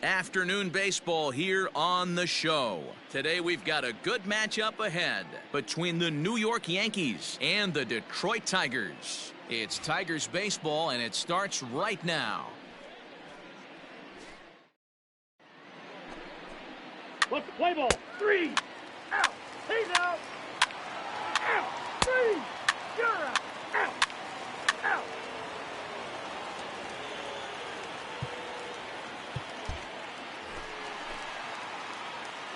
Afternoon baseball here on the show. Today we've got a good matchup ahead between the New York Yankees and the Detroit Tigers. It's Tigers baseball and it starts right now. Let's play ball. 3 out. He's out. Out. 3. You're out. Out. Out.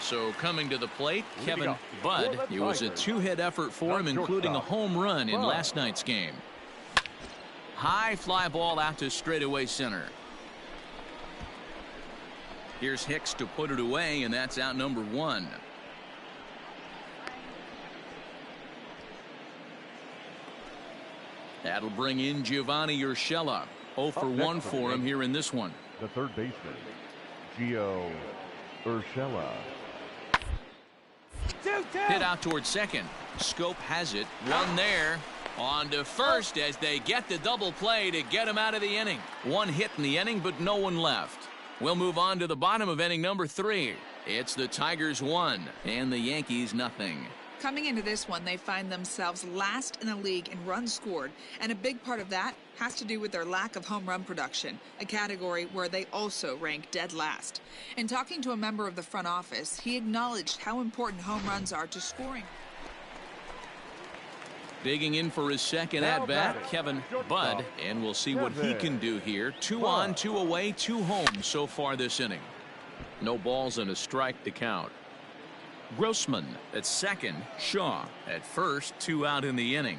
So coming to the plate, Kevin Budd. It was a two-hit effort for him, including a home run in last night's game. High fly ball out to straightaway center. Here's Hicks to put it away, and that's out number 1. That'll bring in Giovanni Urshela. 0 for 1 for him here in this one. The third baseman, Gio Urshela. Hit out towards second. Scope has it. One there. On to first as they get the double play to get him out of the inning. One hit in the inning, but no one left. We'll move on to the bottom of inning number 3. It's the Tigers 1 and the Yankees nothing. Coming into this one, they find themselves last in the league in runs scored, and a big part of that has to do with their lack of home run production, a category where they also rank dead last. In talking to a member of the front office, he acknowledged how important home runs are to scoring. Digging in for his second at-bat, Kevin Budd, and we'll see what he can do here. 2 on, 2 away, 2 home so far this inning. No balls and a strike to count. Grossman at second, Shaw at first, 2 out in the inning.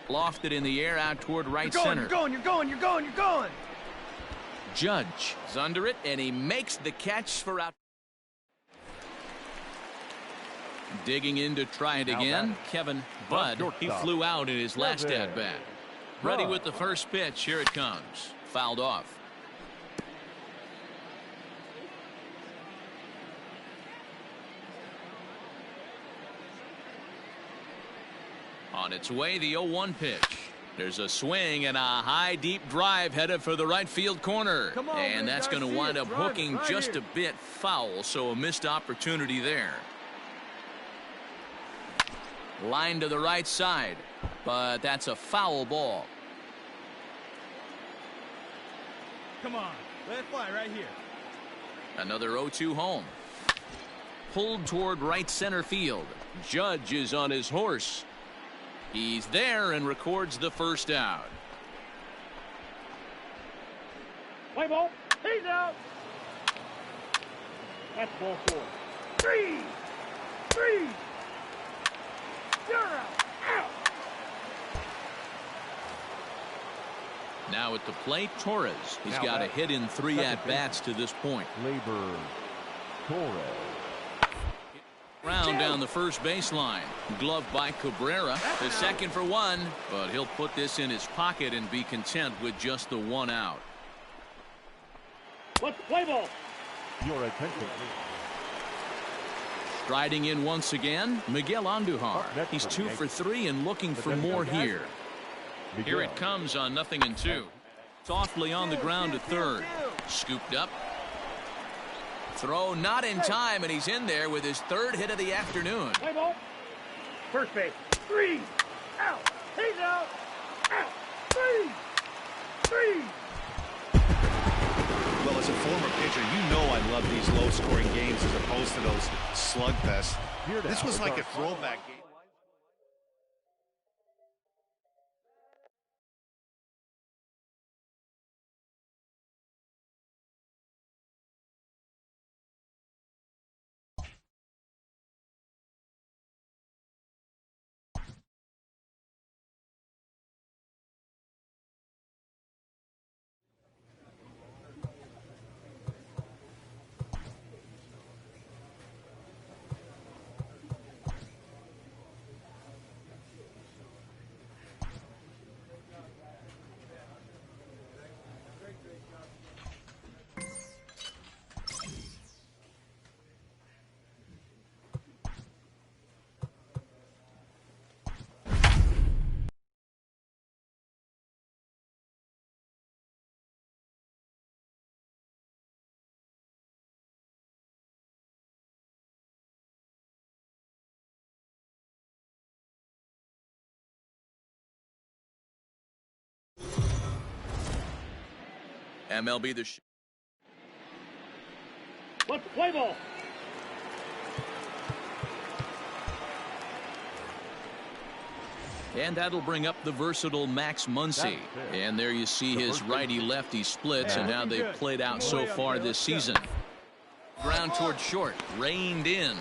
Lofted in the air out toward right center. You're going. Judge is under it, and he makes the catch for out. Digging in to try it again, Kevin Budd. He flew out in his last at-bat. Ready with the first pitch. Here it comes. Fouled off. On its way, the 0-1 pitch. There's a swing and a high, deep drive headed for the right field corner. And that's going to wind up hooking just a bit foul, so a missed opportunity there. Line to the right side, but that's a foul ball. Come on, let it fly right here. Another 0-2 home. Pulled toward right center field. Judge is on his horse. He's there and records the first out. Play ball. He's out. That's ball 4. 3. You're out. Out. Now at the plate, Torres. He's got a hit in 3 at-bats to this point. Labor Torres. Round down the first baseline. Glove by Cabrera. The second for 1, but he'll put this in his pocket and be content with just the 1 out. Let's play ball. Your attention. Striding in once again, Miguel Andujar. He's 2 for 3 and looking for more here. Here it comes on 0-2. Softly on the ground to third. Scooped up. Throw not in time, and he's in there with his 3rd hit of the afternoon. Play ball. First base. 3 out. He's out. Out. 3. Well, as a former pitcher, you know I love these low-scoring games as opposed to those slugfests. This was like a throwback game. MLB The Let's play ball. And that'll bring up the versatile Max Muncy. And there you see his righty-lefty splits and how they've played out so far this season. Ground toward short, reined in.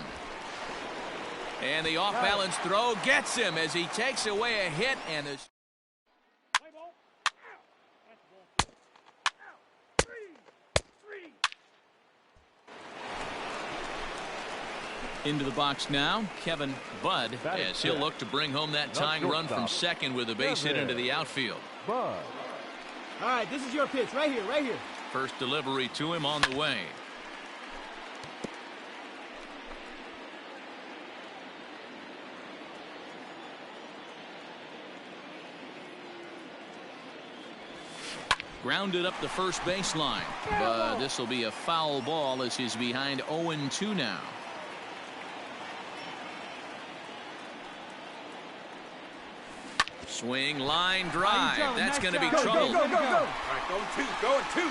And the off-balance throw gets him as he takes away a hit and is. Into the box now, Kevin Budd, as he'll look to bring home that tying run from second with a base hit into the outfield. All right, this is your pitch right here, right here. First delivery to him on the way. Grounded up the first baseline, but this will be a foul ball as he's behind 0-2 now. Swing, line drive. That's going to be trouble. Go. All right, go two.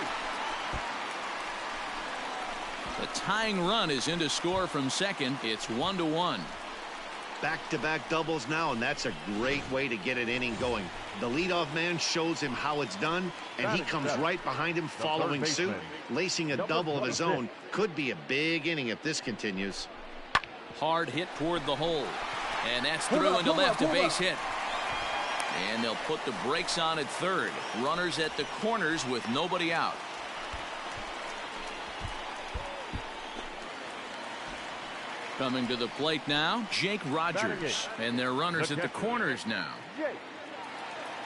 The tying run is in to score from second. It's 1-1. Back-to-back doubles now, and that's a great way to get an inning going. The leadoff man shows him how it's done, and he comes right behind him following suit. Lacing a double of his own could be a big inning if this continues. Hard hit toward the hole, and that's through into left, a base hit. And they'll put the brakes on at third. Runners at the corners with nobody out. Coming to the plate now, Jake Rogers. And their runners at the corners now.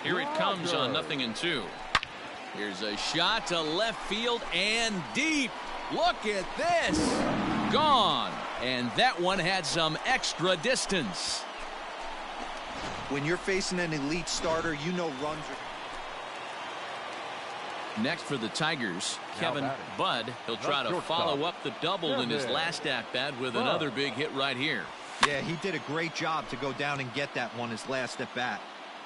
Here it comes on 0-2. Here's a shot to left field and deep. Look at this. Gone. And that one had some extra distance. When you're facing an elite starter, you know runs are... Next for the Tigers, Kevin Budd. He'll try to follow up the double in his last at-bat with another big hit right here. Yeah, he did a great job to go down and get that one his last at-bat.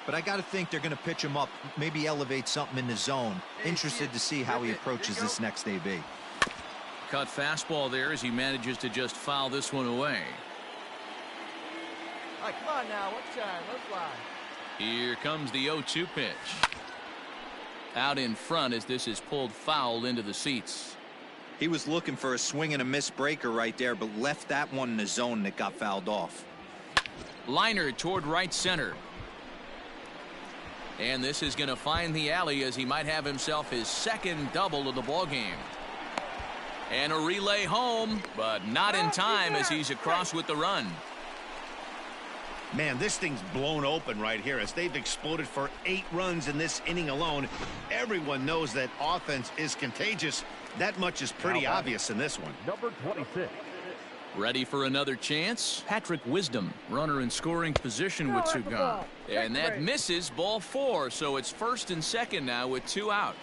But I got to think they're going to pitch him up, maybe elevate something in the zone. Interested to see how he approaches this next AB. Cut fastball there as he manages to just foul this one away. All right, come on now. What's time? Let's fly. Here comes the 0-2 pitch. Out in front as this is pulled foul into the seats. He was looking for a swing and a miss breaker right there, but left that one in the zone that got fouled off. Liner toward right center. And this is going to find the alley as he might have himself his second double of the ballgame. And a relay home, but not in time as he's across with the run. Man, this thing's blown open right here as they've exploded for 8 runs in this inning alone. Everyone knows that offense is contagious. That much is pretty obvious in this one. Number 26. Ready for another chance? Patrick Wisdom, runner in scoring position with 2 gone. And that misses, ball 4, so it's first and second now with 2 out.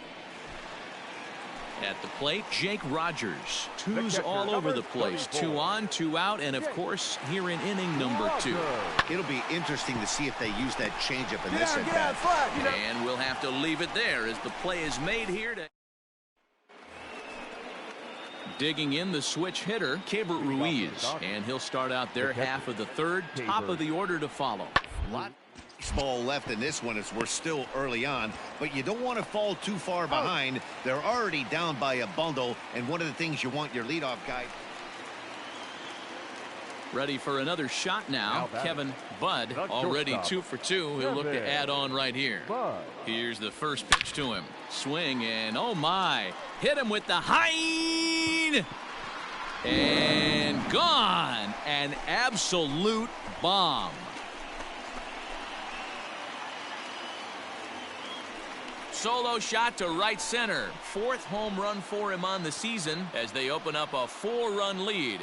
At the plate, Jake Rogers. 2s all over the place. 2 on, 2 out, and of course, here in inning number 2. It'll be interesting to see if they use that changeup in this at-bat. And we'll have to leave it there as the play is made here to... Digging in the switch hitter, Keibert Ruiz. And he'll start out their half of the third, top of the order to follow. Baseball left in this one as we're still early on, but you don't want to fall too far behind. They're already down by a bundle, and one of the things you want your leadoff guy. Ready for another shot now. Kevin Budd already 2 for 2. He'll look to add on right here. Here's the first pitch to him. Swing and oh my. Hit him with the high and gone. An absolute bomb. Solo shot to right center. 4th home run for him on the season as they open up a 4-run lead.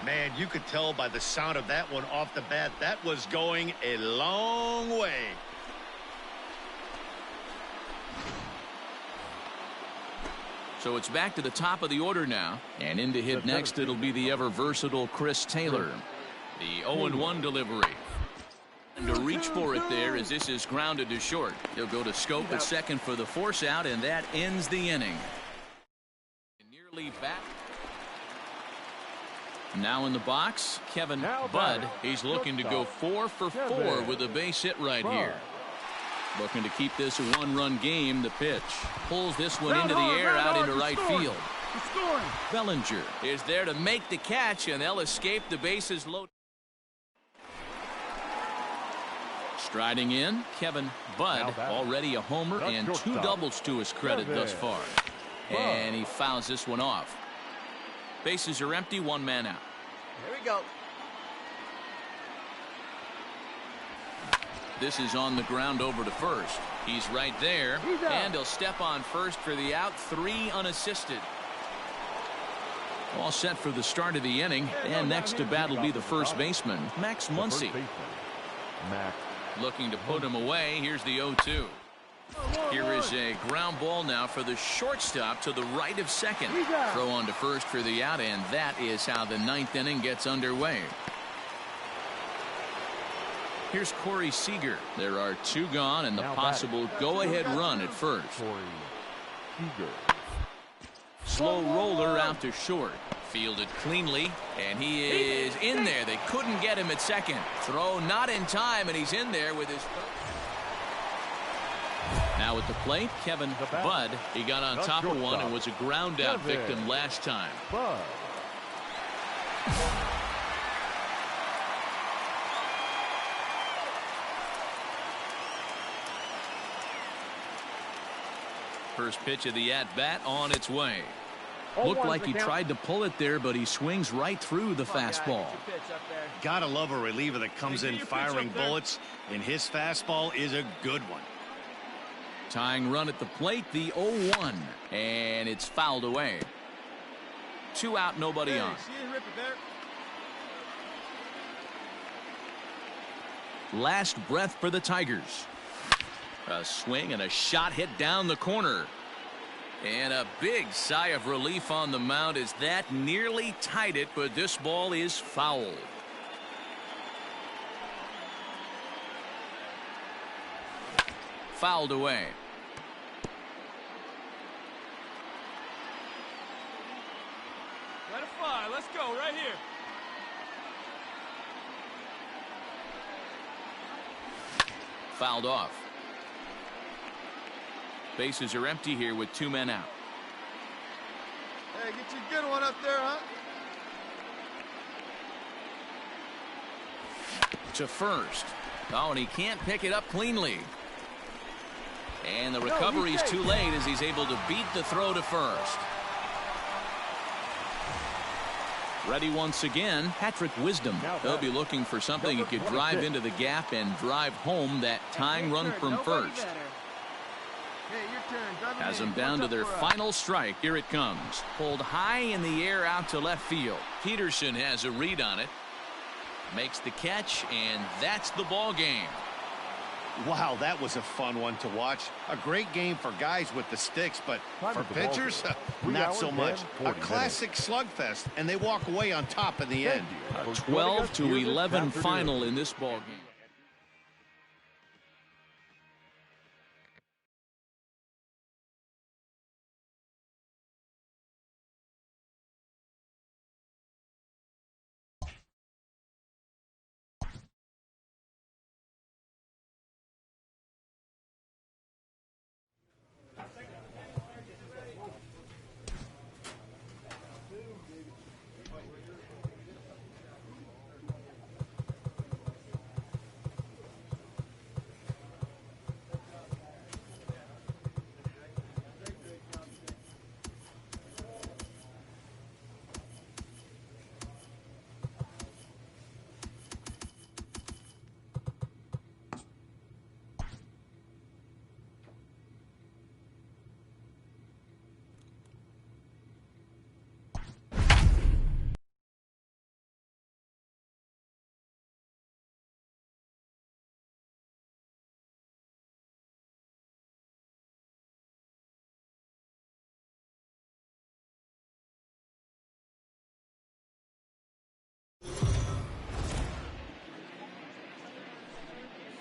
Man, you could tell by the sound of that one off the bat that was going a long way. So it's back to the top of the order now, and in to hit next it'll be the ever versatile Chris Taylor. The 0-1 delivery. To reach for it there as this is grounded to short. He'll go to scope at second for the force out, and that ends the inning. Nearly back. Now in the box, Kevin Budd. He's looking to go 4 for 4 with a base hit right here. Looking to keep this a one-run game. The pitch pulls this one into the air out into right field. Bellinger is there to make the catch, and they'll escape the bases loaded. Striding in, Kevin Budd, already a homer and 2 doubles to his credit thus far. And he fouls this one off. Bases are empty, 1 man out. Here we go. This is on the ground over to first. He's right there, and he'll step on first for the out, 3 unassisted. All set for the start of the inning, and next to bat will be the first baseman, Max Muncy. Looking to put him away. Here's the 0-2. Here is a ground ball now for the shortstop to the right of second. Throw on to first for the out, and that is how the 9th inning gets underway. Here's Corey Seager. There are 2 gone and the possible go-ahead run at first. Slow roller out to short. Fielded cleanly, and he is in there. They couldn't get him at second. Throw not in time, and he's in there with his... Now at the plate, Kevin Budd. He got on top of one and was a ground out victim last time. First pitch of the at-bat on its way. Looked like he tried to pull it there, but he swings right through the fastball. Gotta love a reliever that comes in firing bullets, and his fastball is a good one. Tying run at the plate, the 0-1, and it's fouled away. 2 out, nobody on. Last breath for the Tigers. A swing and a shot hit down the corner. And a big sigh of relief on the mound as that nearly tied it, but this ball is fouled. Fouled away. Let it fly. Let's go right here. Fouled off. Bases are empty here with 2 men out. Hey, get you a good one up there, huh? To first. Oh, and he can't pick it up cleanly. And the recovery's too late as he's able to beat the throw to first. Ready once again, Patrick Wisdom. He'll be looking for something he could drive into the gap and drive home that tying run from first. Has them down to their final strike. Here it comes. Pulled high in the air out to left field. Peterson has a read on it. Makes the catch, and that's the ball game. Wow, that was a fun one to watch. A great game for guys with the sticks, but for pitchers, not so much. A classic slugfest, and they walk away on top in the end. A 12-11 final in this ball game.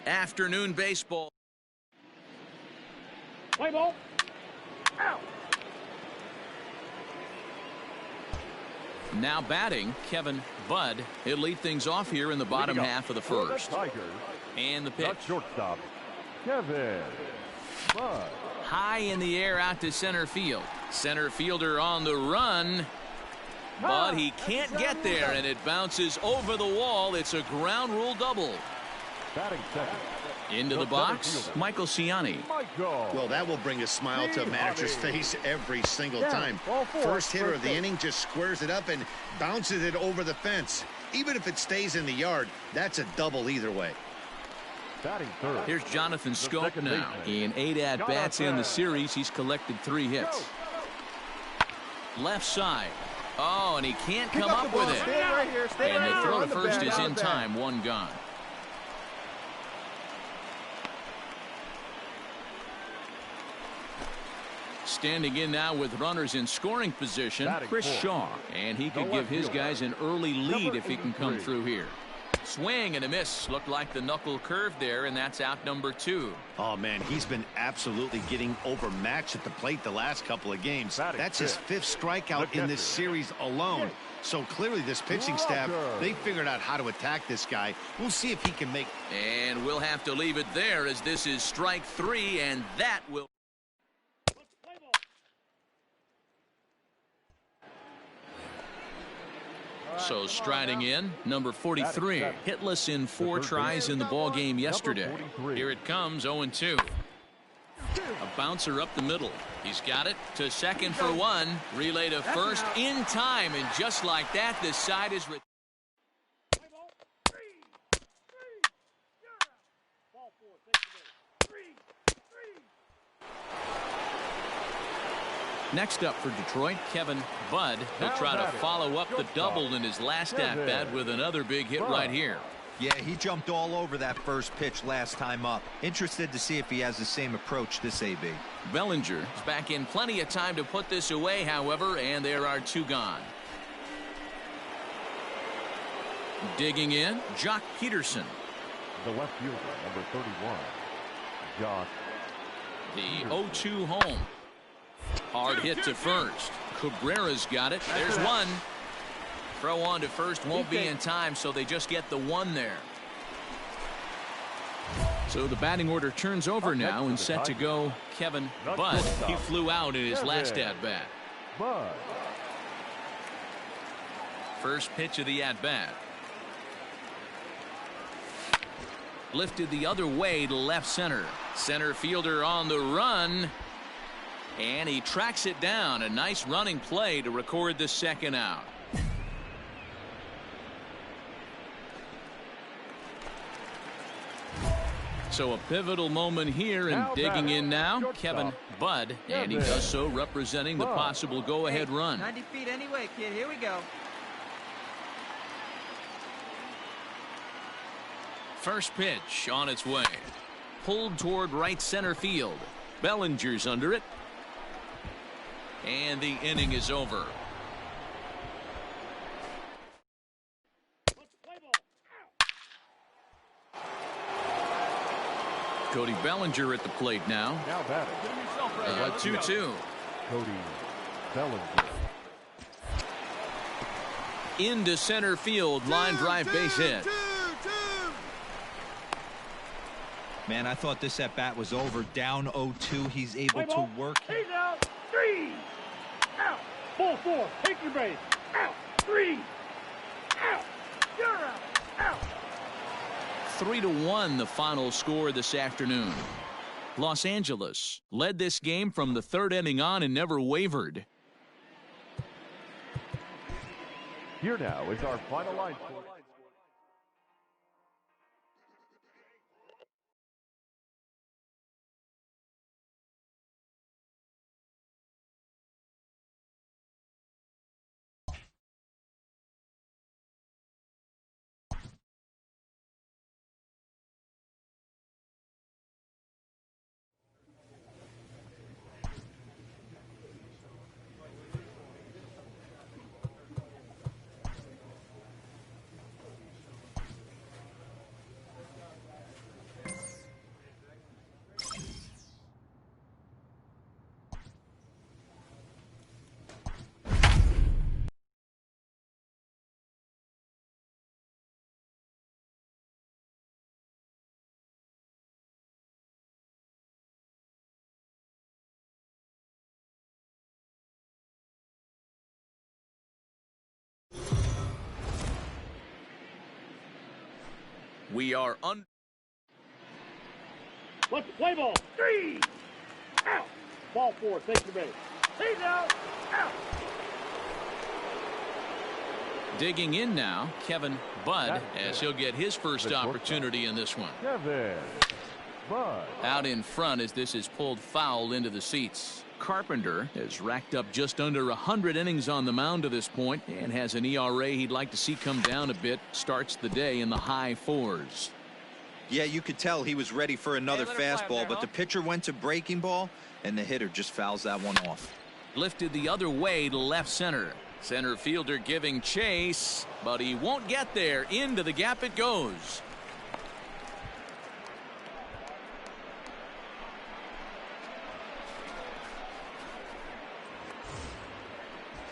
Afternoon baseball. Play ball. Out. Now batting, Kevin Budd. He'll lead things off here in the bottom half of the first. And the pitch. Shortstop, Kevin Budd. High in the air out to center field. Center fielder on the run. But he can't get there, and it bounces over the wall. It's a ground rule double. Batting second. Into the box, Michael Ciani. Well, that will bring a smile to a manager's face every single time. First hitter of the inning just squares it up and bounces it over the fence. Even if it stays in the yard, that's a double either way. Batting third. Here's Jonathan Schoop now. In 8 at-bats in the series, he's collected 3 hits. Left side. Oh, and he can't come up with it. And the throw to first is in time, 1 gone. Standing in now with runners in scoring position, Chris Shaw. And he could give his guys an early lead if he can come through here. Swing and a miss. Looked like the knuckle curve there, and that's out number 2. Oh, man, he's been absolutely getting overmatched at the plate the last couple of games. That's his 5th strikeout in this series alone. So clearly this pitching staff, they figured out how to attack this guy. We'll see if he can make. And we'll have to leave it there as this is strike 3, and that will. So striding in, number 43, hitless in 4 tries in the ball game yesterday. Here it comes, 0-2. A bouncer up the middle. He's got it to second for 1. Relay to first in time, and just like that, this side is. Next up for Detroit, Kevin Budd. He'll try to follow up the double in his last at-bat with another big hit right here. Yeah, he jumped all over that first pitch last time up. Interested to see if he has the same approach this AB. Bellinger is back in plenty of time to put this away, however, and there are 2 gone. Digging in, Jock Peterson. The left fielder, number 31, Jock. The 0-2 home. Hard hit to first. Cabrera's got it. There's 1. Throw on to first won't be in time, so they just get the 1 there. So the batting order turns over now and set to go Kevin Budd. He flew out in his last at-bat. First pitch of the at-bat. Lifted the other way to left center. Center fielder on the run. And he tracks it down. A nice running play to record the second out. So a pivotal moment here, and digging in now, Kevin Budd. And he does so representing the possible go-ahead run. 90 feet anyway, kid. Here we go. First pitch on its way. Pulled toward right center field. Bellinger's under it. And the inning is over. Cody Bellinger at the plate now. Now batting. 2-2. Cody Bellinger. Into center field. Line drive base hit. Man, I thought this at-bat was over. Down 0-2. He's able to work. He's out. 3. Out. Ball 4. Take your base. Out. 3. Out. You're out. Out. 3-1 the final score this afternoon. Los Angeles led this game from the 3rd inning on and never wavered. Here now is our final line score. We are on. Let's play ball. 3. Out. Ball 4. Take the base. He's out. Out. Digging in now, Kevin Budd, as he'll get his first opportunity in this one. Kevin Budd. Out in front as this is pulled foul into the seats. Carpenter has racked up just under 100 innings on the mound to this point and has an ERA he'd like to see come down a bit. Starts the day in the high 4s. Yeah, you could tell he was ready for another fastball, but the pitcher went to breaking ball, and the hitter just fouls that one off. Lifted the other way to left center. Center fielder giving chase, but he won't get there. Into the gap it goes.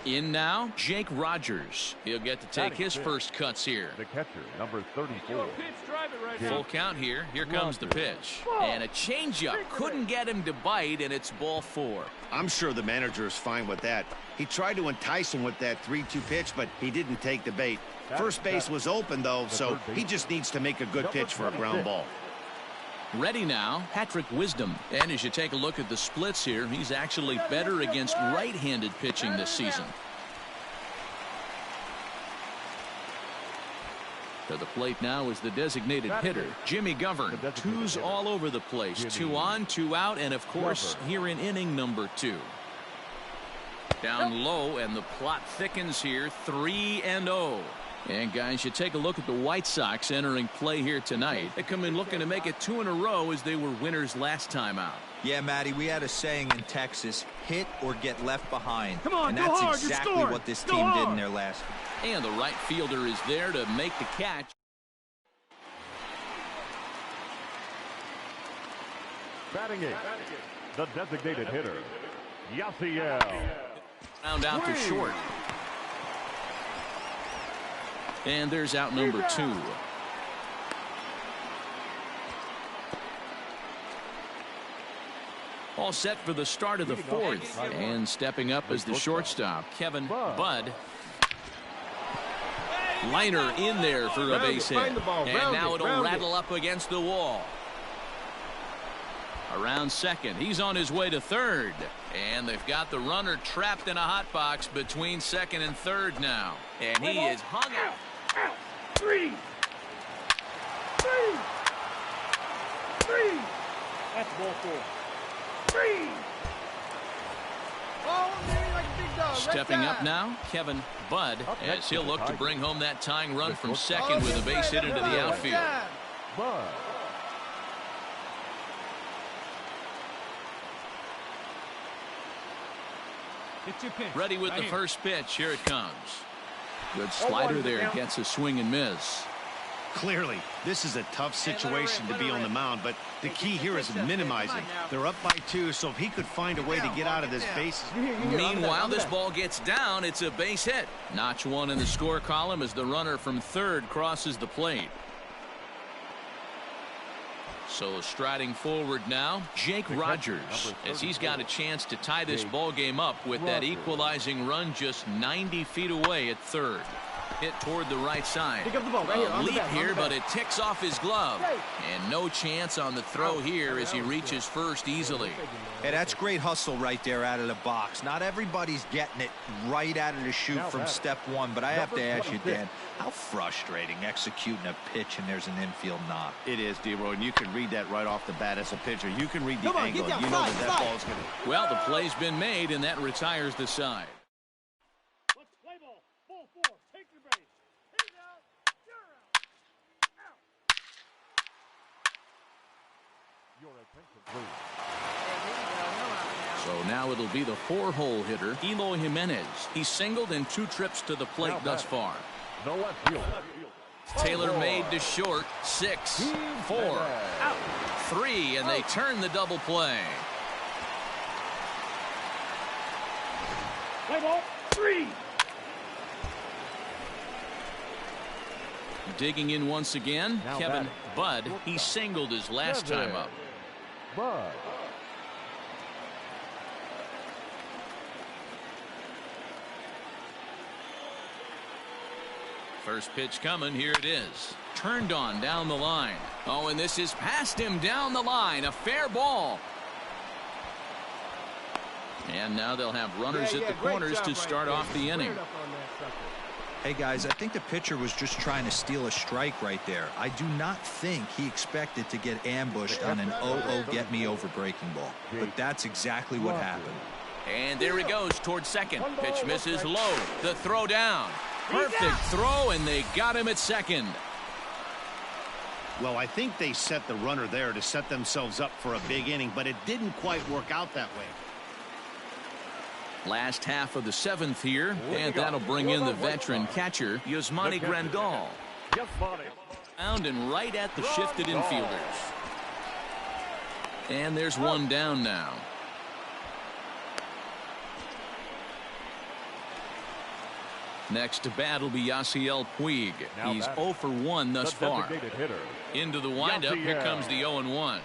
In now, Jake Rogers. He'll get to take his first cuts here. The catcher, number 34. Full count here. Here comes the pitch. And a changeup. Couldn't get him to bite, and it's ball 4. I'm sure the manager is fine with that. He tried to entice him with that 3-2 pitch, but he didn't take the bait. First base was open, though, so he just needs to make a good pitch for a ground ball. Ready now, Patrick Wisdom. And as you take a look at the splits here, he's actually better against right-handed pitching this season. To the plate now is the designated hitter, Jimmy Govern. 2s all over the place. 2 on, 2 out, and of course, here in inning number 2. Down low, and the plot thickens here, 3-0. And guys, you take a look at the White Sox entering play here tonight. They come in looking to make it 2 in a row as they were winners last time out. Yeah, Matty, we had a saying in Texas, hit or get left behind. Come on, and go that's hard, exactly what this team did in their last. And the right fielder is there to make the catch. Batting it, the designated hitter, Yasiel. Round out to short. And there's out number 2. All set for the start of the 4th. And stepping up as the shortstop, Kevin Budd. Liner in there for a base hit. And now it'll rattle up against the wall. Around second. He's on his way to third. And they've got the runner trapped in a hot box between second and third now. And he is hung out. Out. 3. 3. 3. That's ball 4. 3. Oh, man, like a big dog. Stepping up now, Kevin Budd, as he'll look to bring home that tying run from second with a base hit into the outfield. Budd. Ready with the first pitch. Here it comes. Good slider there. Gets a swing and miss. Clearly, this is a tough situation to be on the mound, but the key here is minimizing. They're up by 2, so if he could find a way to get out of this base. Meanwhile, this ball gets down. It's a base hit. Notch 1 in the score column as the runner from third crosses the plate. So striding forward now, Jake Rogers, as he's got a chance to tie this ball game up with that equalizing run just 90 feet away at third. Hit toward the right side. Pick up the ball right here. Leap here, but it ticks off his glove. And no chance on the throw here as he reaches first easily. Hey, that's great hustle right there out of the box. Not everybody's getting it right out of the chute from step 1, but I have to ask you, Dan, how frustrating executing a pitch and there's an infield knock. It is, D-Roy, and you can read that right off the bat as a pitcher. You can read the angle. You know that ball's going to. Well, the play's been made, and that retires the side. Let's play ball. Ball 4. Take your base. He's out. You're out. Out. Your attention, please. So now it'll be the 4-hole hitter, Eloy Jimenez. He's singled in 2 trips to the plate thus far. The left field. Taylor made to short. 6, 4, out, 3, and they turn the double play. Play ball. 3. Digging in once again, Kevin Budd. He singled his last time up. Budd. First pitch coming. Here it is. Turned on down the line. Oh, and this is past him down the line. A fair ball. And now they'll have runners at the corners to start off the inning. Hey, guys, I think the pitcher was just trying to steal a strike right there. I do not think he expected to get ambushed on an 0-0 get-me-over breaking ball. But that's exactly what happened. And there he goes towards second. Pitch misses low. The throw down. Perfect throw, and they got him at second. Well, I think they set the runner there to set themselves up for a big inning, but it didn't quite work out that way. Last half of the seventh here, and that'll bring in the veteran catcher, Yasmani Grandal. Found and right at the shifted infielders. And there's one down now. Next to bat will be Yasiel Puig. He's 0 for 1 thus far. Into the windup, here comes the 0-1.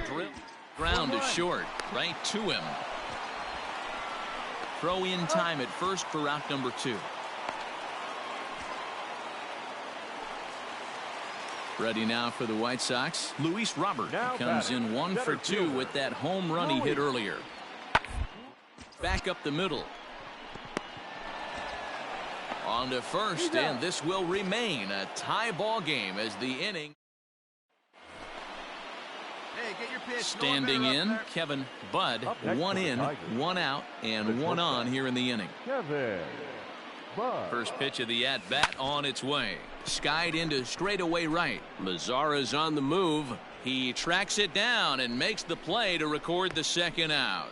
Drill ground to short, right to him. Throw in time at first for out number 2. Ready now for the White Sox. Luis Robert comes in 1 for 2 with that home run he hit earlier. Back up the middle. On to first, and this will remain a tie ball game as the inning. Hey, get your pitch. Standing in, Kevin Budd, 1 in, 1 out, and 1 on here in the inning. First pitch of the at-bat on its way. Skied into straightaway right. Mazara's on the move. He tracks it down and makes the play to record the second out.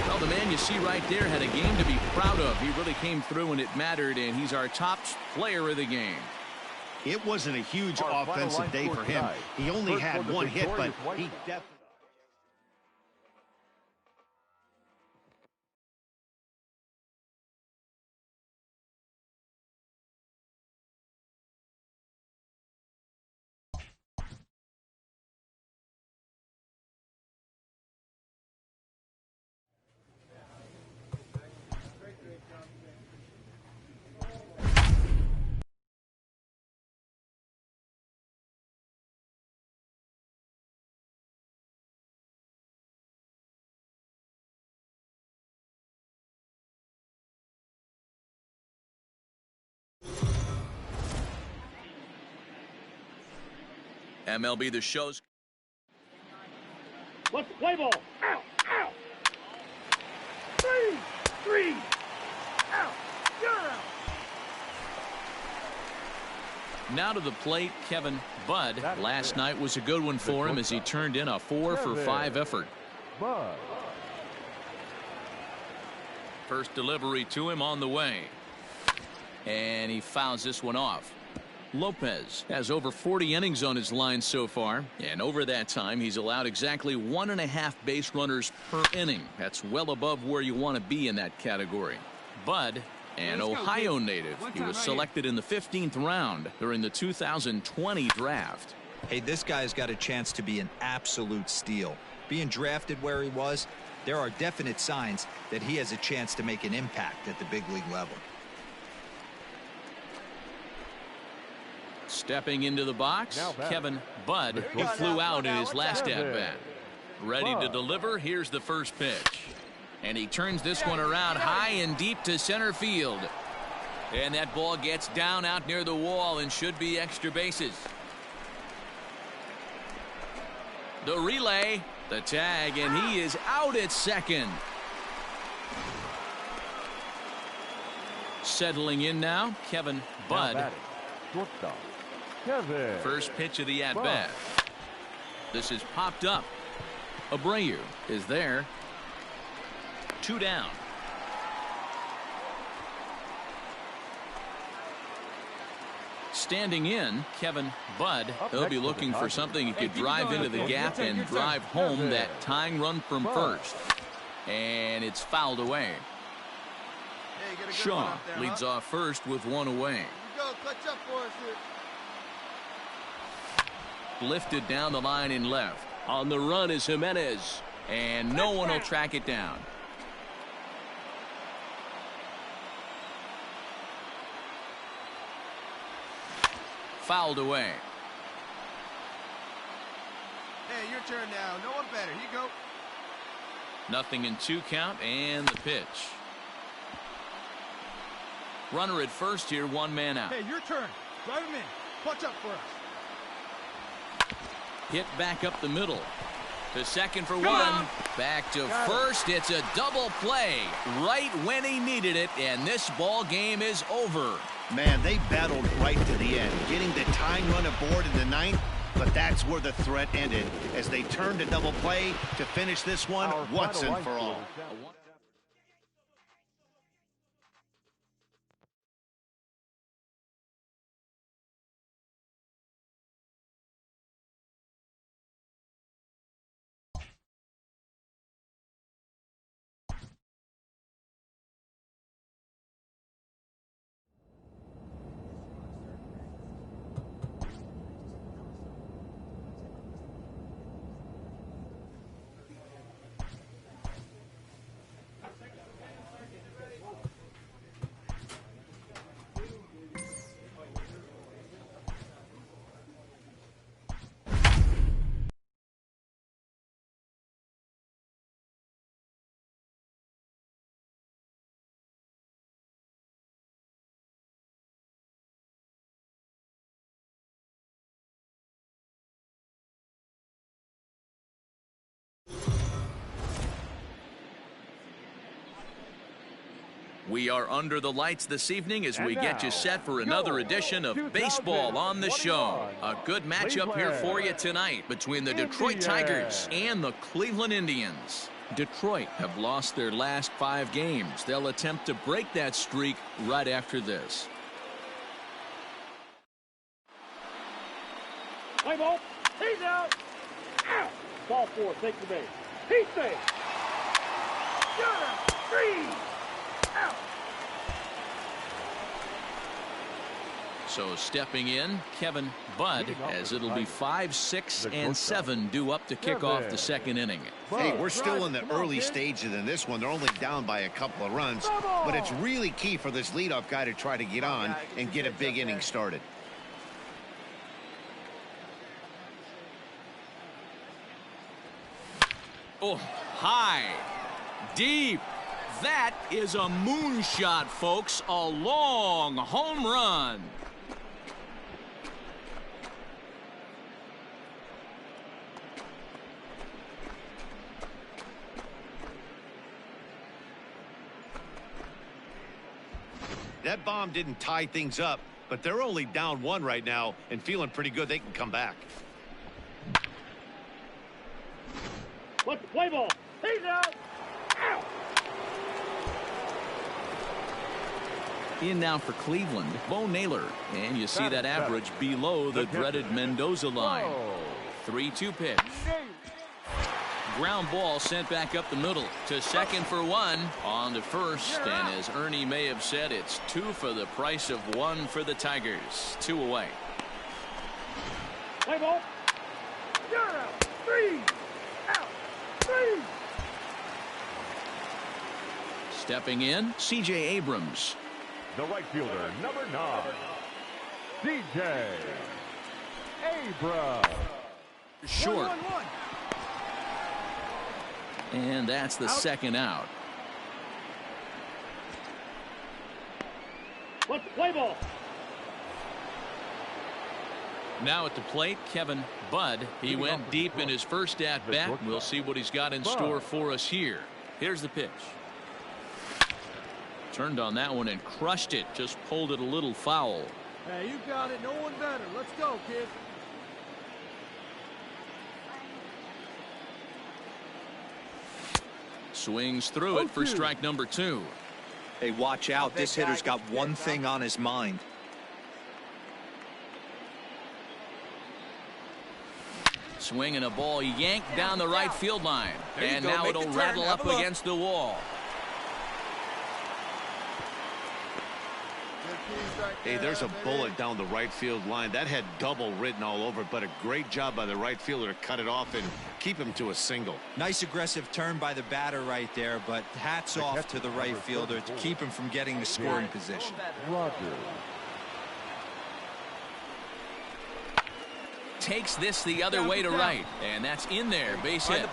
Well, the man you see right there had a game to be proud of. He really came through when it mattered, and he's our top player of the game. It wasn't a huge offensive day for him. He only had 1 hit, but he definitely... MLB The Show's. Let's play ball. Out, out. 3, out. You're out. Now to the plate, Kevin Budd. Last night was a good one for him as he turned in a 4 for 5 effort. First delivery to him on the way. And he fouls this one off. Lopez has over 40 innings on his line so far, and over that time he's allowed exactly 1.5 base runners per inning. That's well above where you want to be in that category. Budd, an Ohio native, he was selected in the 15th round during the 2020 draft. Hey, this guy's got a chance to be an absolute steal. Being drafted where he was, there are definite signs that he has a chance to make an impact at the big league level. Stepping into the box, Kevin Budd, who flew out in his last at-bat. Ready to deliver. Here's the first pitch. And he turns this one around high and deep to center field. And that ball gets down out near the wall and should be extra bases. The relay, the tag, and he is out at second. Settling in now, Kevin Budd. First pitch of the at-bat. This is popped up. Abreu is there. 2 down. Standing in, Kevin Budd. He'll be looking for something he could drive into the gap and drive home that tying run from first. And it's fouled away. Shaw leads off first with 1 away. Go, clutch up for us here. Lifted down the line in left. On the run is Jimenez, and no one will track it down. fouled away. Hey, your turn now. No one better. You go. 0-2 count and the pitch. Runner at first here, one man out. Hey, your turn. Drive him in. Punch up for us. Hit back up the middle. To second for one. Back to first. It's a double play right when he needed it, and this ball game is over. Man, they battled right to the end, getting the tying run aboard in the ninth, but that's where the threat ended as they turned to double play to finish this one once and for all. We are under the lights this evening as we get you set for another edition of Baseball on the Show. A good matchup here for you tonight between the Detroit Tigers and the Cleveland Indians. Detroit have lost their last 5 games. They'll attempt to break that streak right after this. Play ball. He's out. Out. Ball 4. Take the base. He's safe. You're out. 3. Out. So stepping in, Kevin Budd, as it'll be 5, 6, and 7 due up to kick off the second inning. Hey, we're still in the early stages in this one. They're only down by a couple of runs, but it's really key for this leadoff guy to try to get on and get a big inning started. Oh, high, deep. That is a moonshot, folks. A long home run. That bomb didn't tie things up, but they're only down 1 right now and feeling pretty good they can come back. What's the play ball? He's out. Out. In now for Cleveland, Bo Naylor. And you see that average below the dreaded Mendoza line. 3-2 pitch. Ground ball sent back up the middle to second for 1. On to first, and as Ernie may have said, it's 2 for the price of 1 for the Tigers. 2 away. Play ball. You're out. 3. Out. 3. Stepping in, C.J. Abrams. The right fielder, number 9, C.J. Abrams. Short. And that's the second out. What's the play ball? Now at the plate, Kevin Budd. He went deep in his first at-bat. We'll see what he's got in store for us here. Here's the pitch. Turned on that one and crushed it. Just pulled it a little foul. Hey, you got it. No one better. Let's go, kid. Swings through it for strike number 2. Hey, watch out. This hitter's got one thing on his mind. Swinging a ball yanked down the right field line. And now it'll rattle up against the wall. Hey, there's a bullet down the right field line. That had double written all over it, but a great job by the right fielder to cut it off and keep him to a single. Nice aggressive turn by the batter right there, but hats off to the right fielder to keep him from getting the scoring position. Rogers. takes this the other way to right. And that's in there. Base hit.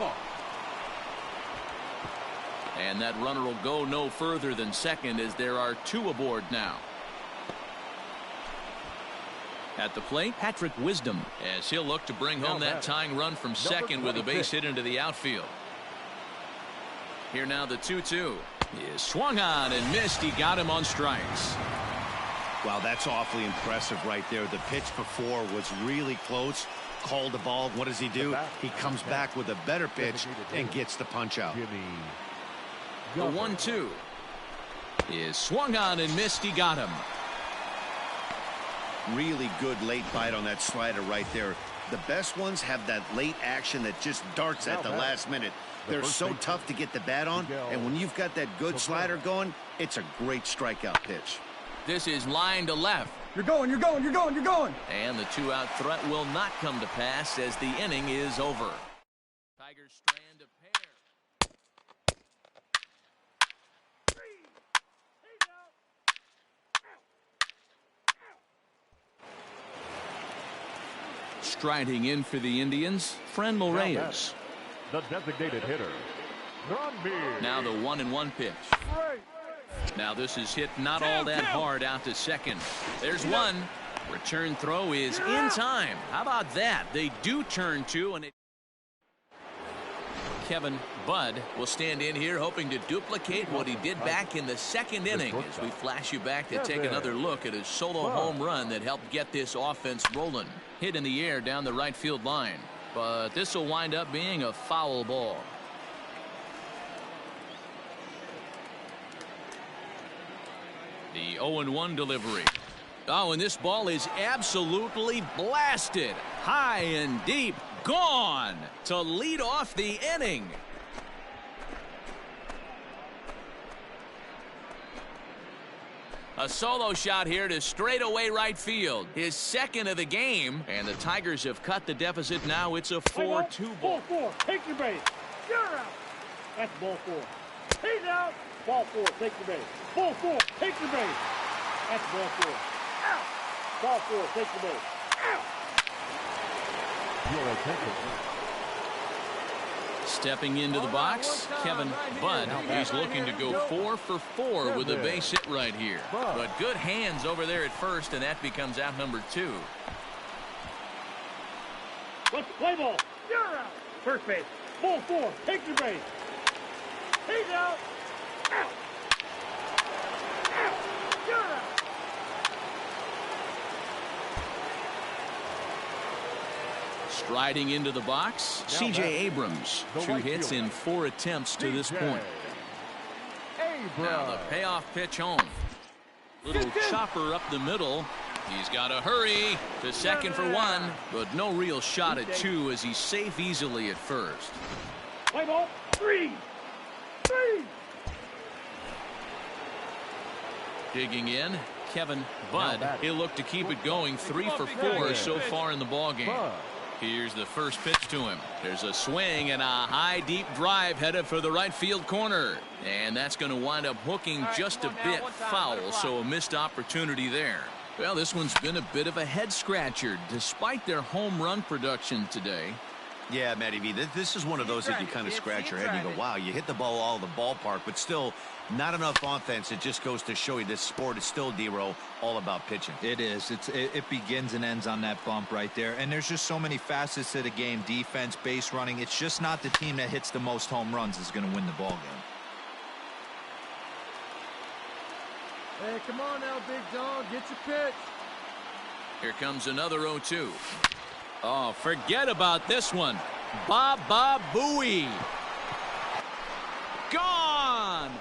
And that runner will go no further than second as there are 2 aboard now. At the plate, Patrick Wisdom, as he'll look to bring home that tying run from second with a base hit into the outfield. Here now the 2-2 is swung on and missed. He got him on strikes. Wow, that's awfully impressive right there. The pitch before was really close. Called the ball. What does he do? He comes back with a better pitch and gets the punch out. The 1-2 is swung on and missed. He got him. Really good late bite on that slider right there. The best ones have that late action that just darts at the last minute. They're so tough to get the bat on, and when you've got that good slider going, it's a great strikeout pitch. This is line to left. You're going, you're going, you're going, you're going. And the 2-out threat will not come to pass as the inning is over. Tigers strand a pair. Striding in for the Indians, Franmil Reyes. The designated hitter, Granberry. Now the 1-1 pitch. Now this is hit not all that hard out to second. There's one. Return throw is in time. How about that? They do turn 2, and Kevin Budd will stand in here hoping to duplicate what he did back in the second inning as we flash you back to take another look at his solo home run that helped get this offense rolling. Hit in the air down the right field line, but this will wind up being a foul ball. The 0-1 delivery. Oh, and this ball is absolutely blasted. High and deep. Gone to lead off the inning. A solo shot here to straightaway right field. His second of the game. And the Tigers have cut the deficit now. It's a 4-2 ball. Ball 4. Take your base. You're out. That's ball 4. He's out. Ball 4. Take your base. Ball 4. Take your base. That's ball 4. Out. Ball 4. Take your base. Out. Your attention. Stepping into the box, Kevin Budd. He's looking to go 4 for 4 with a base hit right here. But good hands over there at first, and that becomes out number 2. Let's play ball. You're out. First base. Ball 4. Take your base. He's out. Out. Out. You're out. Striding into the box, C.J. Abrams. 2 hits in 4 attempts to this point. Now the payoff pitch home. Little chopper up the middle. He's got to hurry to second for 1, but no real shot at 2 as he's safe easily at first. Play ball. 3. Digging in, Kevin Budd. He'll look to keep it going. 3 for 4 so far in the ballgame. Here's the first pitch to him. There's a swing and a high deep drive headed for the right field corner. And that's going to wind up hooking just a bit foul, so a missed opportunity there. Well, this one's been a bit of a head scratcher despite their home run production today. Yeah, Matty V, this is one of those that you kind of scratch your head and you go, wow, you hit the ball all the ballpark, but still not enough offense. It just goes to show you this sport is still, D-Row, all about pitching. It is. It begins and ends on that bump right there. And there's just so many facets to the game. Defense, base running. It's just not the team that hits the most home runs is going to win the ball game. Hey, come on now, big dog. Get your pitch. Here comes another 0-2. Oh, forget about this one. Baba Booey. Gone.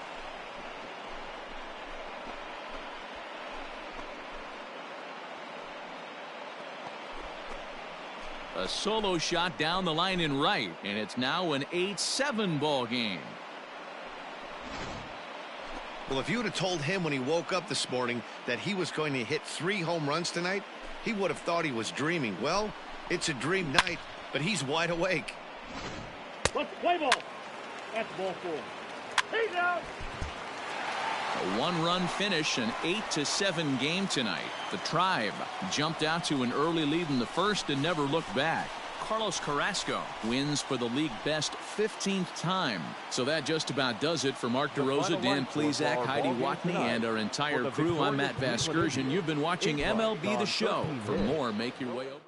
A solo shot down the line in right, and it's now an 8-7 ball game. Well, if you would have told him when he woke up this morning that he was going to hit 3 home runs tonight, he would have thought he was dreaming. Well, it's a dream night, but he's wide awake. Let's play ball. That's ball 4. He's out. A one-run finish, an 8-7 game tonight. The Tribe jumped out to an early lead in the first and never looked back. Carlos Carrasco wins for the league best 15th time. So that just about does it for Mark DeRosa, Dan Plesac, Heidi Watney, and our entire crew. I'm Matt Vasgersian. You've been watching MLB The Show. For more, make your way over.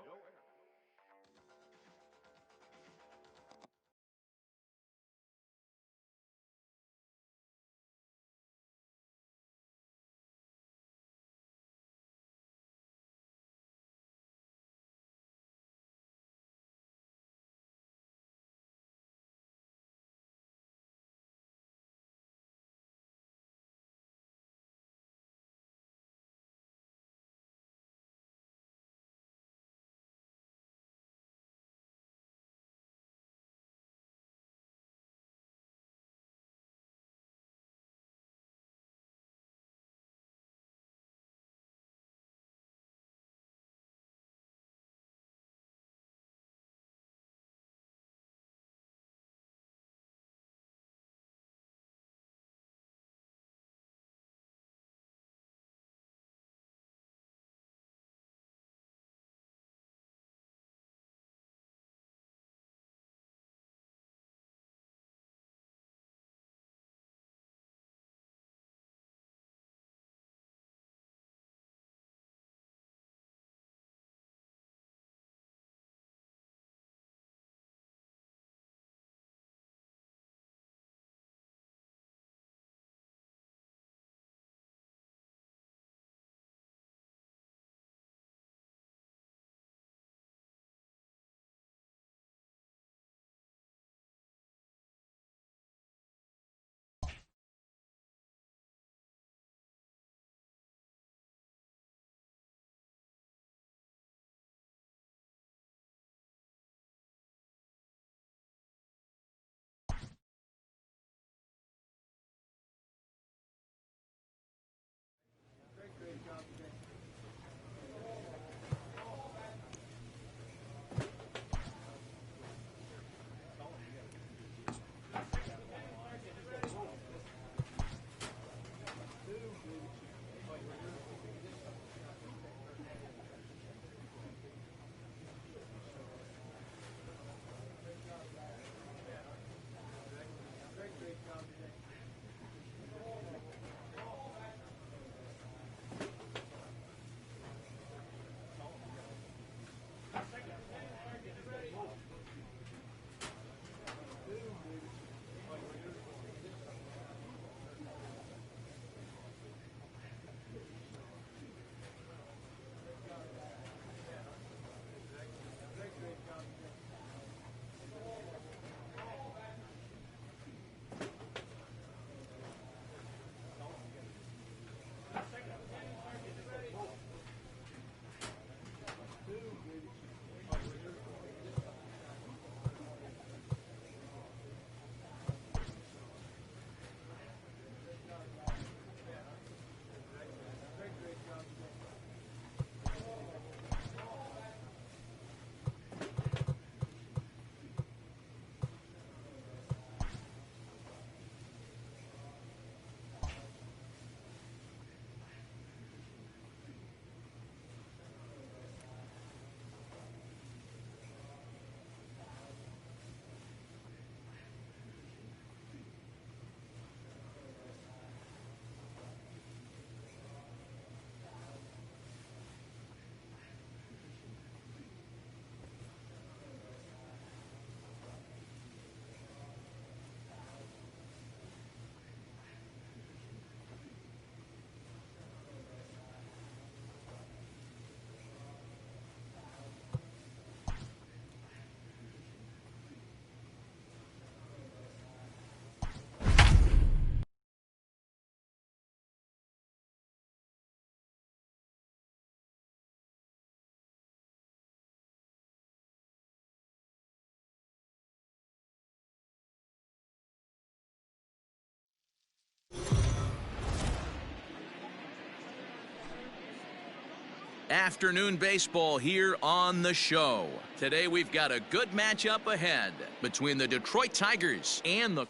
Afternoon baseball here on the show. Today we've got a good matchup ahead between the Detroit Tigers and the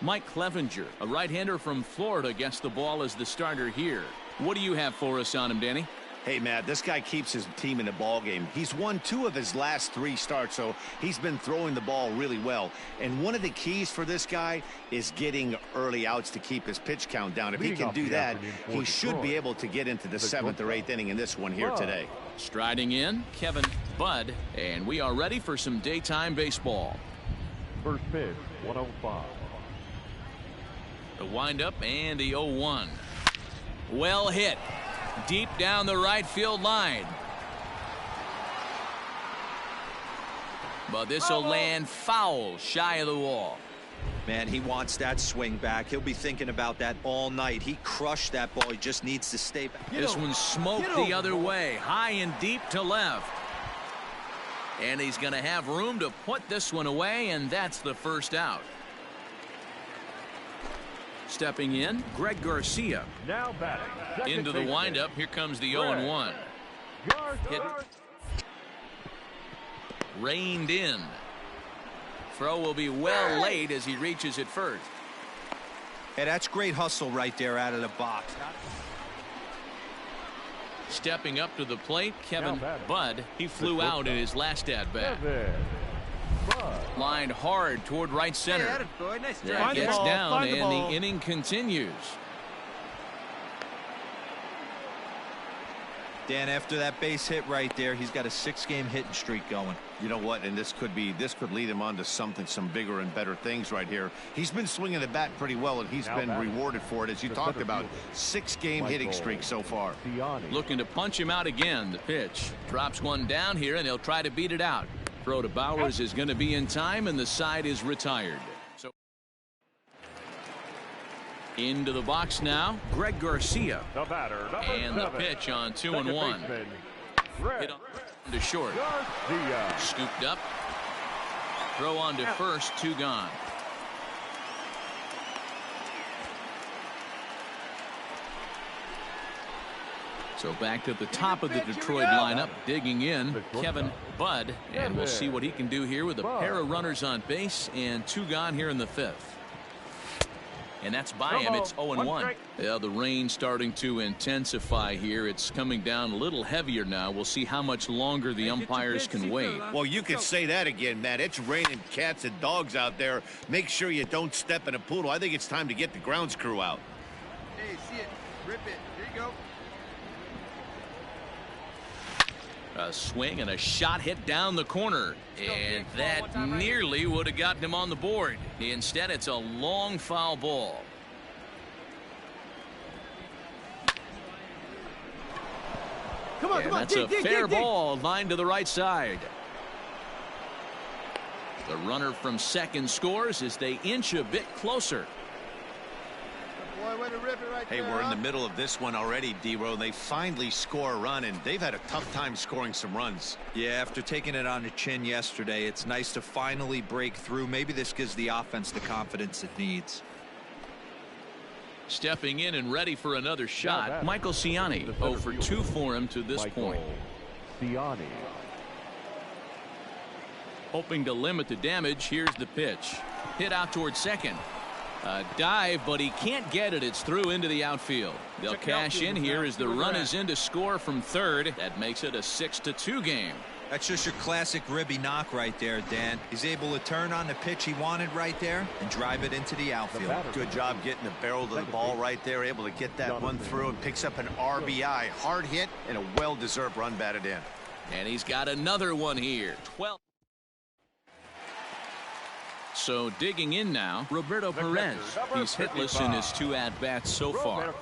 Mike Clevenger, a right-hander from Florida, gets the ball as the starter here. What do you have for us on him, Danny? Hey, Matt, this guy keeps his team in the ball game. He's won 2 of his last 3 starts, so he's been throwing the ball really well. And one of the keys for this guy is getting early outs to keep his pitch count down. If he can do that, he should be able to get into the 7th or 8th inning in this one here today. Striding in, Kevin Budd, and we are ready for some daytime baseball. First pitch, 105. The windup and the 0-1. Well hit. Deep down the right field line. But this will land foul shy of the wall. Man, he wants that swing back. He'll be thinking about that all night. He crushed that ball. He just needs to stay back. This one smoked the other way, high and deep to left. And he's going to have room to put this one away, and that's the first out. Stepping in, Greg Garcia. Now batting. Into the windup. Here comes the 0-1. Hit. Reined in. Throw will be well late as he reaches it first. Hey, that's great hustle right there out of the box. Stepping up to the plate, Kevin Budd. He flew out in his last at-bat. Lined hard toward right center. That gets down, and the inning continues. Dan, after that base hit right there, he's got a 6-game hitting streak going. You know what? And this could lead him on to some bigger and better things right here. He's been swinging the bat pretty well, and he's been rewarded for it, as you talked about. 6-game hitting streak so far. Looking to punch him out again. The pitch drops one down here, and he'll try to beat it out. Throw to Bowers is going to be in time, and the side is retired. So into the box now, Greg Garcia. The batter, and the pitch on 2-1. Hit on to short. Scooped up. Throw on to first, 2 gone. So back to the top of the Detroit lineup, digging in, Kevin Budd, and we'll see what he can do here with a pair of runners on base and 2 gone here in the 5th. And that's by him. It's 0-1. Yeah, the rain starting to intensify here. It's coming down a little heavier now. We'll see how much longer the umpires can wait. Well, you could say that again, Matt. It's raining cats and dogs out there. Make sure you don't step in a poodle. I think it's time to get the grounds crew out. Hey, see it. Rip it. Here you go. A swing and a shot hit down the corner, and that nearly would have gotten him on the board. Instead, it's a long foul ball. Come on, that's a fair ball lined to the right side. The runner from second scores as they inch a bit closer. Boy, way to rip it right Hey, there, we're in the middle of this one already, D-Row. They finally score a run, and they've had a tough time scoring some runs. Yeah, after taking it on the chin yesterday, it's nice to finally break through. Maybe this gives the offense the confidence it needs. Stepping in and ready for another shot, Michael Ciani. 0 for 2 for him to this point. Ciani. Hoping to limit the damage. Here's the pitch. Hit out towards second. A dive, but he can't get it. It's through into the outfield. They'll cash in here as the run is in to score from third. That makes it a 6-2 game. That's just your classic ribby knock right there, Dan. He's able to turn on the pitch he wanted right there and drive it into the outfield. Good job getting the barrel to the ball right there. Able to get that one through and picks up an RBI. Hard hit and a well-deserved run batted in. And he's got another one here. 12. So digging in now, Roberto Perez. He's hitless in his 2 at-bats so far.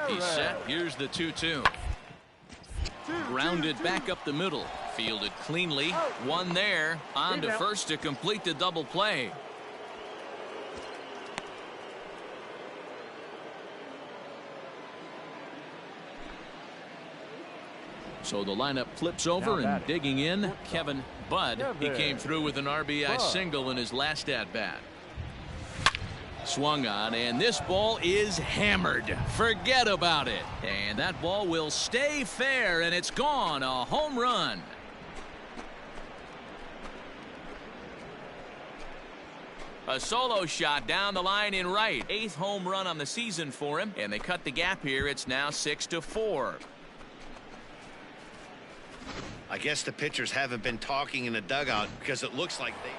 He's set. Here's the 2-2. Grounded back up the middle. Fielded cleanly. One there. On to first to complete the double play. So the lineup flips over, and digging in, Kevin Budd. He came through with an RBI single in his last at-bat. Swung on, and this ball is hammered. Forget about it. And that ball will stay fair, and it's gone. A home run. A solo shot down the line in right. 8th home run on the season for him, and they cut the gap here. It's now 6-4. I guess the pitchers haven't been talking in the dugout because it looks like they...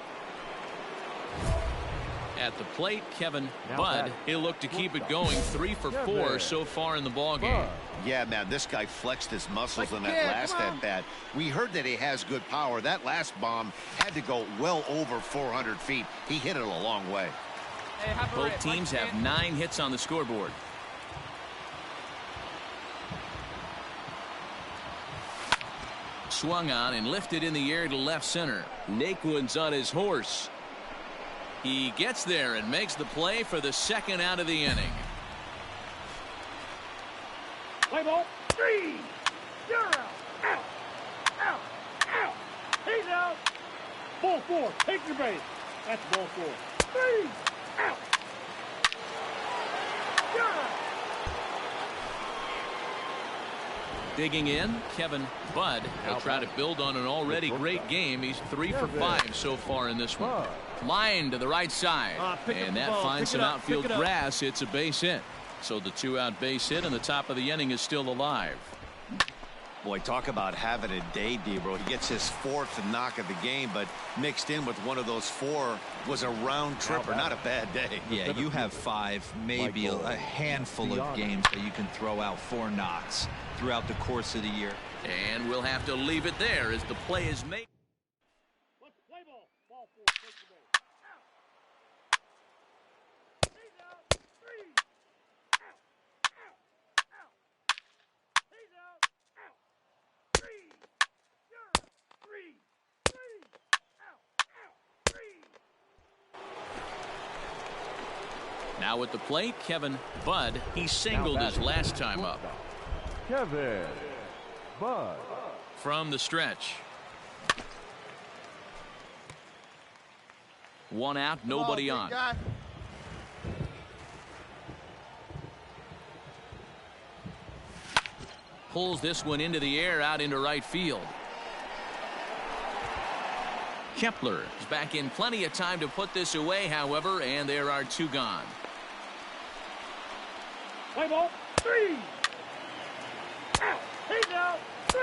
At the plate, Kevin Budd. He'll look to keep it going. 3 for 4 so far in the ballgame. Yeah, man, this guy flexed his muscles in that last at-bat. We heard that he has good power. That last bomb had to go well over 400 feet. He hit it a long way. Both teams have 9 hits on the scoreboard. Swung on and lifted in the air to left center. Naquin's on his horse. He gets there and makes the play for the 2nd out of the inning. Play ball. 3. You're out. Out. Out. Out. He's out. Ball 4. Take your base. That's ball 4. 3. Out. You're out. Digging in, Kevin Budd. He'll try to build on an already great game. He's 3 for 5 so far in this one. Line to the right side, and that finds some outfield grass. It's a base hit. So the 2-out base hit, and the top of the inning is still alive. Boy, talk about having a day, Debro. He gets his 4th knock of the game, but mixed in with one of those 4 was a round tripper. Not a bad day. Yeah, you have 5, maybe a handful of games that you can throw out 4 knocks throughout the course of the year. And we'll have to leave it there as the play is made. Let's play ball. Ball 4. Take the base. Out. He's out. 3. Out. Out. Out. He's out. Out. 3. You're out. 3. 3. Out. Out. 3. Now at the plate, Kevin Budd. He singled his last time up. Kevin Budd. From the stretch. 1 out, nobody on. Pulls this one into the air out into right field. Kepler is back in plenty of time to put this away, however, and there are 2 gone. Play ball. 3. Out. He's out. 3.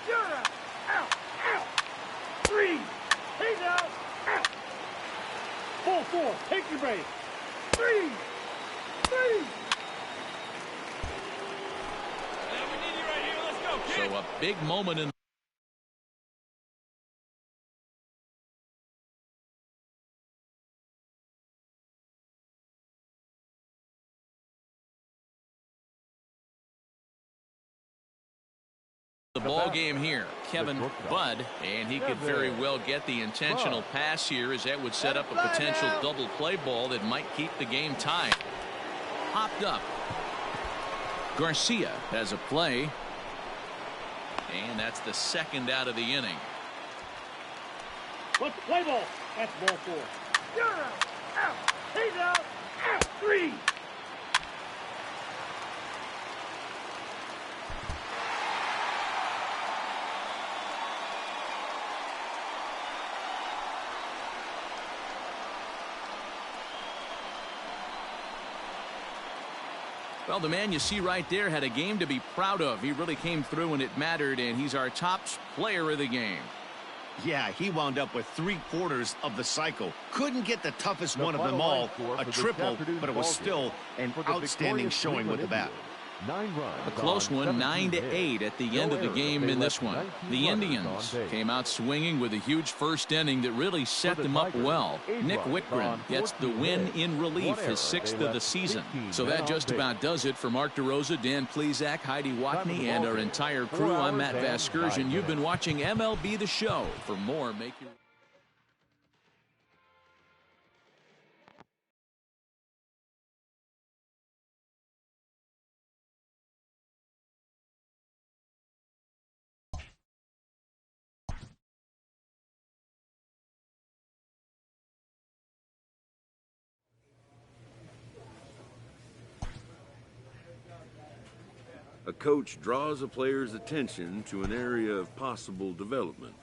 You're out. Out. Out. 3. He's out. Out. Ball 4. Take your base. 3. 3. So a big moment in the ball game here. Kevin Budd, and he could very well get the intentional pass here, as that would set up a potential double play ball that might keep the game tied. Hopped up. Garcia has a play, and that's the 2nd out of the inning. Let's play ball. That's ball 4. You're out. Out. He's out. Out. 3. Well, the man you see right there had a game to be proud of. He really came through when it mattered, and he's our top player of the game. Yeah, he wound up with 3/4 of the cycle. Couldn't get the toughest one of them all, a triple, but it was still an outstanding showing with the bat. 9 runs. A close one, 9-8 at the end of the game in this one. The Indians came out swinging with a huge first inning that really set them up well. Nick Whitgren gets the win in relief, his 6th of the season. So that just about does it for Mark DeRosa, Dan Plesac, Heidi Watney, and our entire crew. I'm Matt Vasgersian. You've been watching MLB The Show. For more, make your... A coach draws a player's attention to an area of possible development.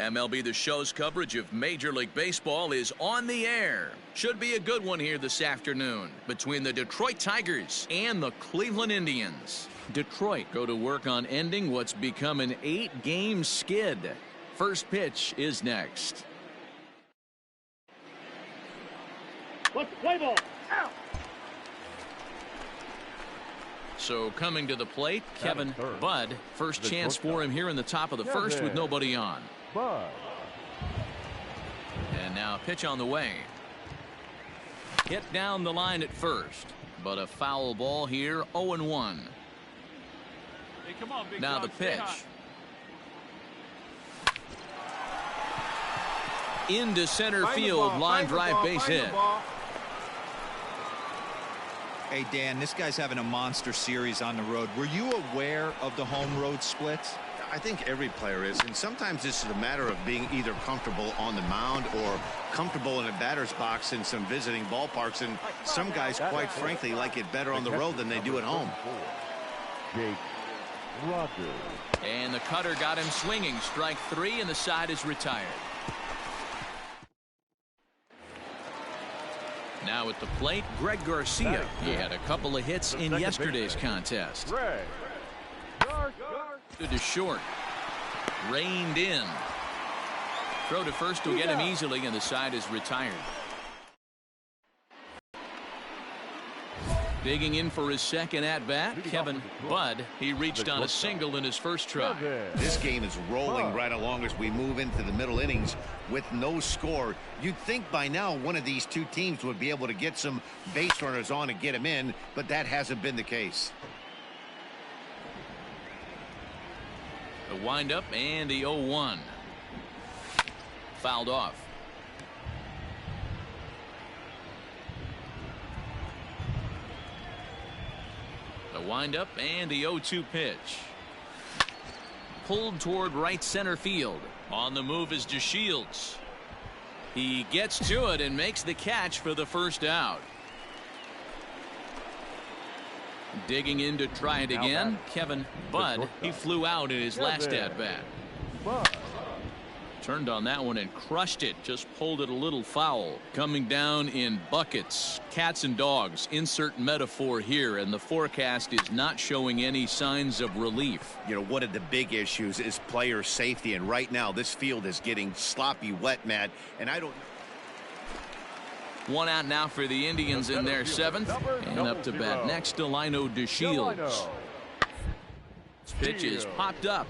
MLB The Show's coverage of Major League Baseball is on the air. Should be a good one here this afternoon between the Detroit Tigers and the Cleveland Indians. Detroit go to work on ending what's become an 8-game skid. First pitch is next. Let's play ball. Out. So coming to the plate, Kevin Budd. First chance for him here in the top of the first with nobody on. And now pitch on the way. Hit down the line at first, but a foul ball here, 0-1. Hey, come on, big now dog, the pitch. Into center field, line drive base hit. Hey, Dan, this guy's having a monster series on the road. Were you aware of the home road splits? I think every player is, and sometimes this is a matter of being either comfortable on the mound or comfortable in a batter's box in some visiting ballparks, and some guys, quite frankly, like it better on the road than they do at home. Jake Rogers. And the cutter got him swinging. Strike 3, and the side is retired. Now at the plate, Greg Garcia. He had a couple of hits in yesterday's contest. To short. Reined in. Throw to first will get him easily, and the side is retired. Digging in for his second at-bat, Kevin Budd. He reached on a single in his first try. This game is rolling right along as we move into the middle innings with no score. You'd think by now one of these two teams would be able to get some base runners on and get them in, but that hasn't been the case. The windup and the 0-1. Fouled off. The windup and the 0-2 pitch. Pulled toward right center field. On the move is DeShields. He gets to it and makes the catch for the first out. Digging in to try it again, Kevin Budd. He flew out in his last at-bat. Turned on that one and crushed it. Just pulled it a little foul. Coming down in buckets. Cats and dogs. Insert metaphor here. And the forecast is not showing any signs of relief. You know, one of the big issues is player safety. And right now, this field is getting sloppy wet, Matt. And I don't... One out now for the Indians in their 7th. And up to bat next to Lino DeShields. Pitch is popped up.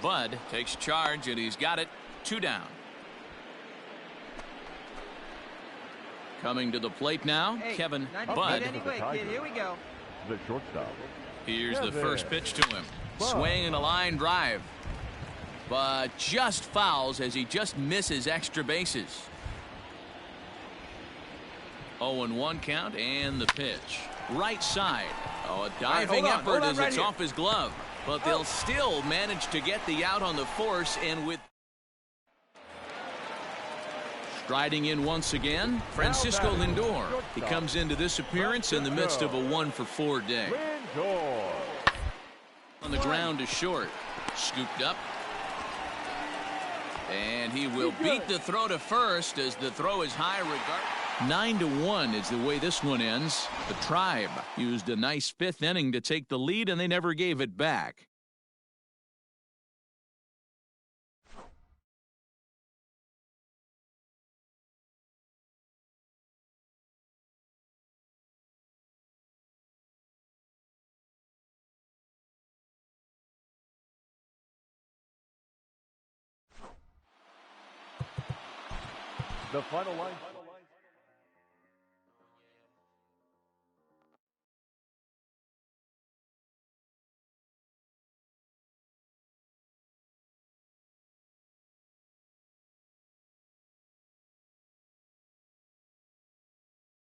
Budd takes charge, and he's got it. 2 down. Coming to the plate now, Kevin Budd. Anyway, kid, here we go. The shortstop. Here's the first pitch to him. Swing and a line drive. But just fouls as he just misses extra bases. 0-1 count, and the pitch. Right side. Oh, a diving effort as it's off his glove. But they'll still manage to get the out on the force, and with striding in once again, Francisco Lindor. He comes into this appearance in the midst of a 1-for-4 day. On the ground to short. Scooped up. And he will beat the throw to first as the throw is high. 9-1 is the way this one ends. The Tribe used a nice 5th inning to take the lead, and they never gave it back. The final line.